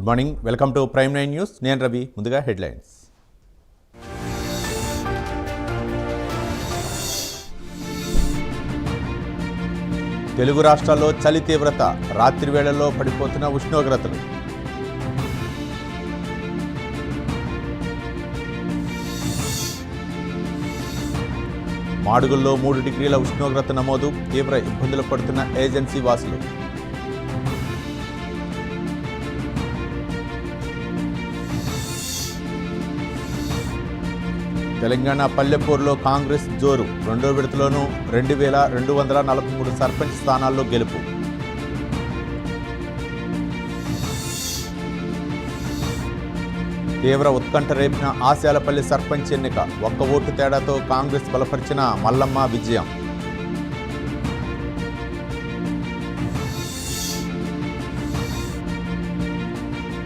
Good morning, welcome to prime 9 news. నేను రవి. ముందుగా headlines. Telugu రాష్ట్రాల్లో చలి తీవ్రత, రాత్రి వేళల్లో పడిపోతున్న ఉష్ణోగ్రతలు. మాడుగుల్లో 3 డిగ్రీల ఉష్ణోగ్రత నమోదు, తీవ్ర ఇబ్బందులు పడుతున్న ఏజెన్సీ వాసులు. తెలంగాణ పల్లెపూర్లో కాంగ్రెస్ జోరు, రెండో విడతలోనూ 2243 సర్పంచ్ స్థానాల్లో గెలుపు. తీవ్ర ఉత్కంఠ రేపిన ఆశాలపల్లి సర్పంచ్ ఎన్నిక, ఒక్క ఓటు తేడాతో కాంగ్రెస్ బలపరిచిన మల్లమ్మ విజయం.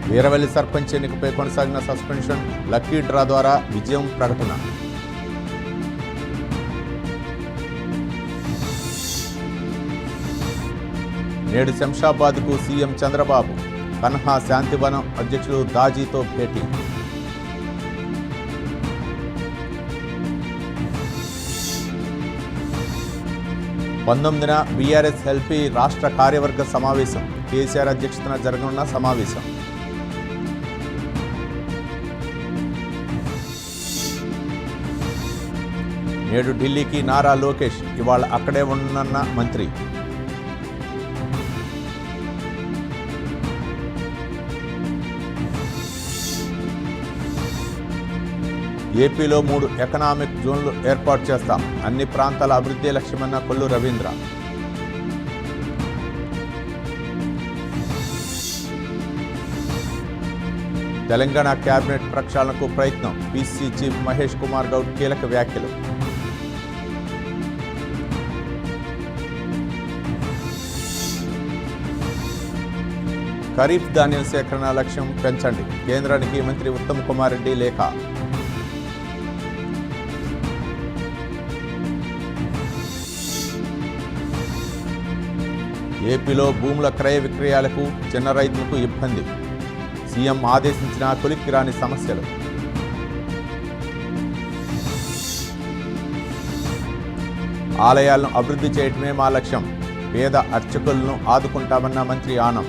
వీరవల్లి సర్పంచ్ ఎన్నికపై కొనసాగిన సస్పెన్షన్, లక్కీ డ్రా ద్వారా విజయం ప్రకటన. నేడు శంషాబాద్కు సీఎం చంద్రబాబు, కన్హా శాంతివనం అధ్యక్షులు దాజీతో భేటీ. పంతొమ్మిదిన బీఆర్ఎస్ ఎల్పీ రాష్ట్ర కార్యవర్గ సమావేశం, కేసీఆర్ అధ్యక్షతన జరగనున్న సమావేశం. నేడు ఢిల్లీకి నారా లోకేష్, ఇవాళ అక్కడే ఉండనున్న మంత్రి. ఏపీలో 3 ఎకనామిక్ జోన్లు ఏర్పాటు చేస్తాం, అన్ని ప్రాంతాల అభివృద్ధి లక్ష్యమన్న కొల్లు రవీంద్ర. తెలంగాణ కేబినెట్ ప్రక్షాళనకు ప్రయత్నం, పీసీ చీఫ్ మహేష్ కుమార్ గౌడ్ కీలక వ్యాఖ్యలు. ఖరీఫ్ ధాన్యం సేకరణ లక్ష్యం పెంచండి, కేంద్రానికి మంత్రి ఉత్తమ్ కుమార్ రెడ్డి లేఖ. ఏపీలో భూముల క్రయ విక్రయాలకు చిన్న రైతులకు ఇబ్బంది, సీఎం ఆదేశించిన కొలిక్కి రాని సమస్యలు. ఆలయాలను అభివృద్ధి చేయటమే మా లక్ష్యం, పేద అర్చకులను ఆదుకుంటామన్న మంత్రి ఆనం.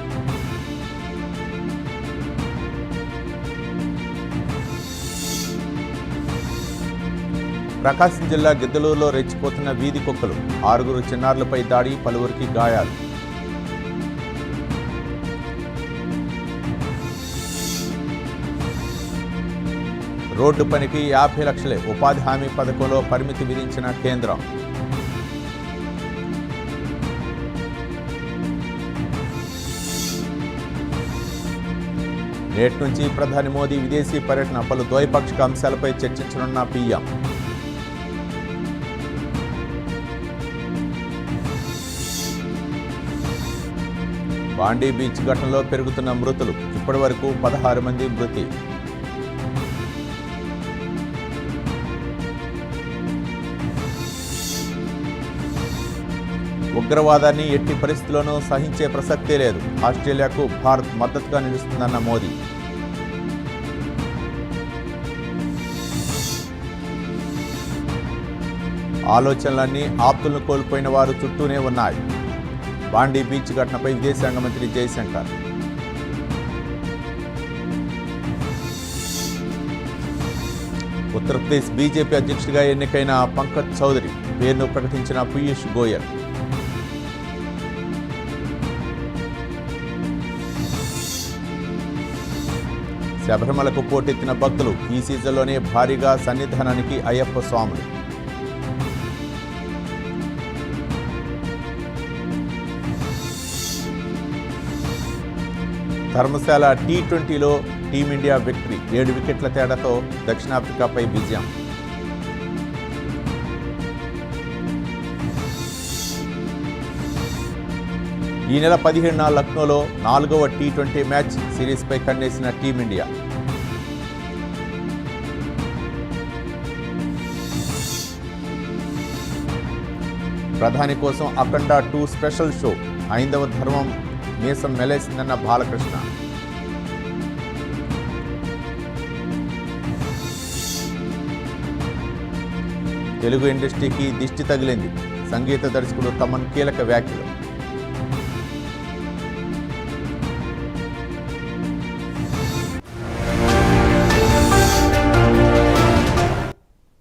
ప్రకాశం జిల్లా గిద్దలూరులో రెచ్చిపోతున్న వీధి కుక్కలు, 6 చిన్నారులపై దాడి, పలువురికి గాయాలు. రోడ్డు పనికి 50 లక్షలే ఉపాధి హామీ పథకంలో పరిమితి విధించిన కేంద్రం. నేటి నుంచి ప్రధాని మోదీ విదేశీ పర్యటన, పలు ద్వైపాక్షిక అంశాలపై చర్చించనున్న పీఎం. బాండీ బీచ్ ఘటనలో పెరుగుతున్న మృతులు, ఇప్పటి వరకు 16 మంది మృతి. ఉగ్రవాదాన్ని ఎట్టి పరిస్థితుల్లోనూ సహించే ప్రసక్తే లేదు, ఆస్ట్రేలియాకు భారత్ మద్దతుగా నిలుస్తుందన్న మోదీ. ఆలోచనలన్నీ ఆప్తులను కోల్పోయిన వారు చుట్టూనే ఉన్నాయి, బాండీ బీచ్ ఘటనపై విదేశాంగ మంత్రి జయశంకర్. ఉత్తరప్రదేశ్ బీజేపీ అధ్యక్షుడిగా ఎన్నికైన పంకజ్ చౌదరి పేరును ప్రకటించిన పీయూష్ గోయల్. శబరిమలకు పోటెత్తిన భక్తులు, ఈ సీజన్లోనే భారీగా సన్నిధానానికి అయ్యప్ప స్వాములు. ధర్మశాల T20లో టీమిండియా విక్టరీ, 7 వికెట్ల తేడాతో దక్షిణాఫ్రికాపై విజయం. ఈ నెల 15న లక్నోలో 4వ T20 మ్యాచ్ సిరీస్పై కన్నేసిన టీమిండియా. ప్రధాని కోసం అఖండ 2 స్పెషల్ షో, హైందవ ధర్మం మీసం మెలేసిందన్న బాలకృష్ణ. తెలుగు ఇండస్ట్రీకి దిష్టి తగిలింది. సంగీత దర్శకుడు తమన్ కీలక వ్యాఖ్యలు.